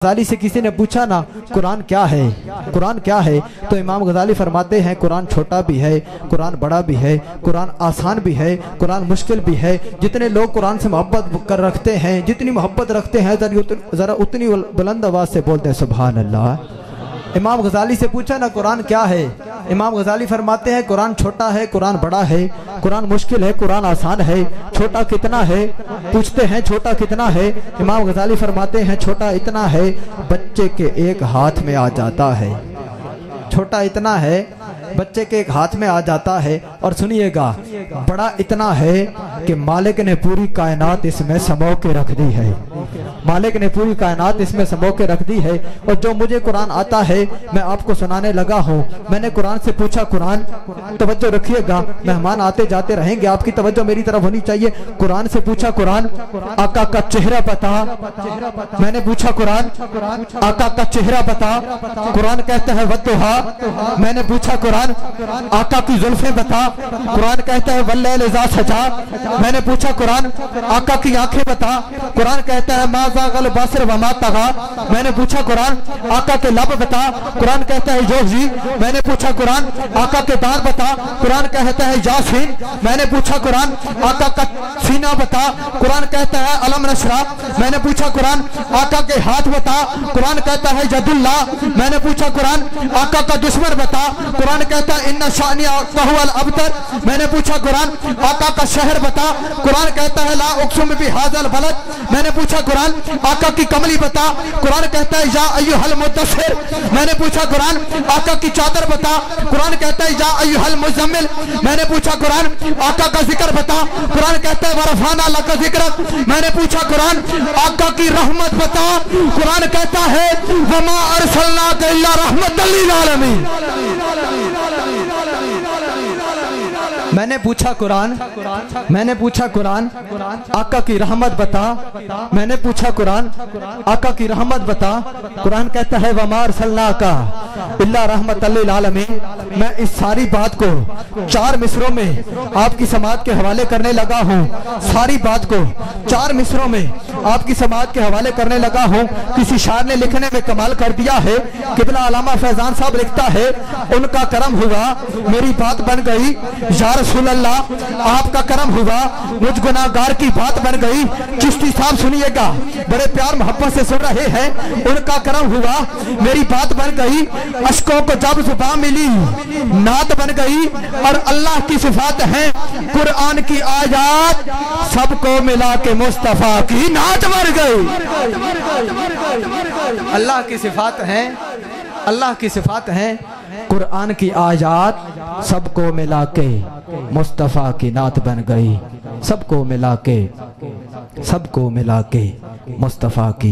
غزالی سے کسی نے پوچھا نا قرآن کیا ہے، قرآن کیا ہے، تو امام غزالی فرماتے ہیں قرآن چھوٹا بھی ہے، قرآن بڑا بھی ہے، قرآن آسان بھی ہے، قرآن مشکل بھی ہے۔ جتنے لوگ قرآن سے محبت کر رکھتے ہیں، جتنی محبت رکھتے ہیں، ذرا اتنی بلند آواز سے بولتے ہیں سبحان اللہ۔ امام غزالی سے پوچھا نا قرآن کیا ہے، امام غزالی فرماتے ہیں قرآن چھوٹا ہے، قرآن بڑا ہے، قرآن مشکل ہے، قرآن آسان ہے۔ چھوٹا کتنا ہے؟ پوچھتے ہیں چھوٹا کتنا ہے؟ امام غزالی فرماتے ہیں چھوٹا اتنا ہے بچے کے ایک ہاتھ میں آ جاتا ہے۔ چھوٹا اتنا ہے بچے کے ایک ہاتھ میں آ جاتا ہے، اور سنیے گا بڑا اتنا ہے کہ مالک نے پوری کائنات اس میں سمو کے رکھ دی ہے، مالک نے پوری کائنات اس میں سمو کے رکھ دی ہے۔ اور جو مجھے قرآن آتا ہے میں آپ کو سنانے لگا ہوں۔ میں نے قرآن سے پوچھا، قرآن توجہ رکھیے گا، مہمان آتے جاتے رہیں گے، آپ کی توجہ میری طرف ہونی چاہیے۔ قرآن سے پوچھا قرآن آقا کا چہرہ بتا، میں نے پوچھا قرآن آقا کا چہرہ بتا، قرآن کہتا ہے والضحیٰ۔ میں نے پوچھا قرآن آقا کی زلفیں بتا، قرآن کہتا ہے واللیل اذا سجا۔ میں نے پوچھا قرآن آقا کی آنکھیں بتا، قرآن کہتا ہے ما زاغ البصر وما طغی۔ میں نے پوچھا قرآن آقا کے لب بتا، قرآن کہتا ہے یوحی۔ میں نے پوچھا قرآن آقا کے دانت بتا، قرآن کہتا ہے یاسین۔ میں نے پوچھا قرآن آقا کا سینہ بتا، قرآن کہتا ہے الم نشرح۔ میں نے پوچھا قرآن آقا کے ہاتھ بتا، قرآن کہتا ہے ید اللہ۔ میں نے پوچھا قرآن آقا کا دشمن بتا، قرآن کہتا ہے ان شانئک هو الابتر۔ میں نے پوچھا قرآن آقا کا شہر بتا، قرآن کہتا ہے لا اقسم بهذا البلد۔ میں نے پوچھا قرآن آقا کی کملی بتا، قرآن کہتا ہے یا ایھا المدثر۔ میں نے پوچھا قرآن آقا کی چادر بتا، قرآن کہتا ہے یا ایھا المزمل۔ میں نے پوچھا قرآن آقا کا ذکر بتا، قرآن کہتا ہے ورفعنا لک ذکرک۔ میں نے پوچھا قرآن آقا کی رحمت بتا، قرآن کہتا ہے وما ارسلناک الا رحمۃ للعالمین۔ میں نے پوچھا قرآن آقا کی رحمت بتا، میں نے پوچھا قرآن آقا کی رحمت بتا، قرآن کہتا ہے وما ارسلناک الا رحمۃ للعالمین۔ میں اس ساری بات کو 4 مصروں میں آپ کی سماعت کے حوالے کرنے لگا ہوں، ساری بات کو 4 مصروں میں آپ کی سماعت کے حوالے کرنے لگا ہوں۔ کسی شاعر نے لکھنے میں کمال کر دیا ہے، قبلہ علامہ فیضان صاحب لکھتا ہے ان کا کرم ہوا میری بات بن گئی یا رسول اللہ، آپ کا کرم ہوا مجھ گناہگار کی بات بن گئی۔ چشتی صاحب سنیے گا، بڑے پیار محبت سے سن رہے ہیں، ان کا کرم ہوا میری بات بن گئی، اشکوں کو جب زبان ملی نعت بن گئی۔ اور اللہ کی صفات ہیں قرآن کی آیات سب کو ملا کے مصطفیٰ کی نعت بن گئی۔ اللہ کی صفات ہیں، اللہ کی صفات ہیں قرآن کی آیات سب کو ملا کے مصطفیٰ کی نعت بن گئی، سب کو ملا کے مصطفیٰ کی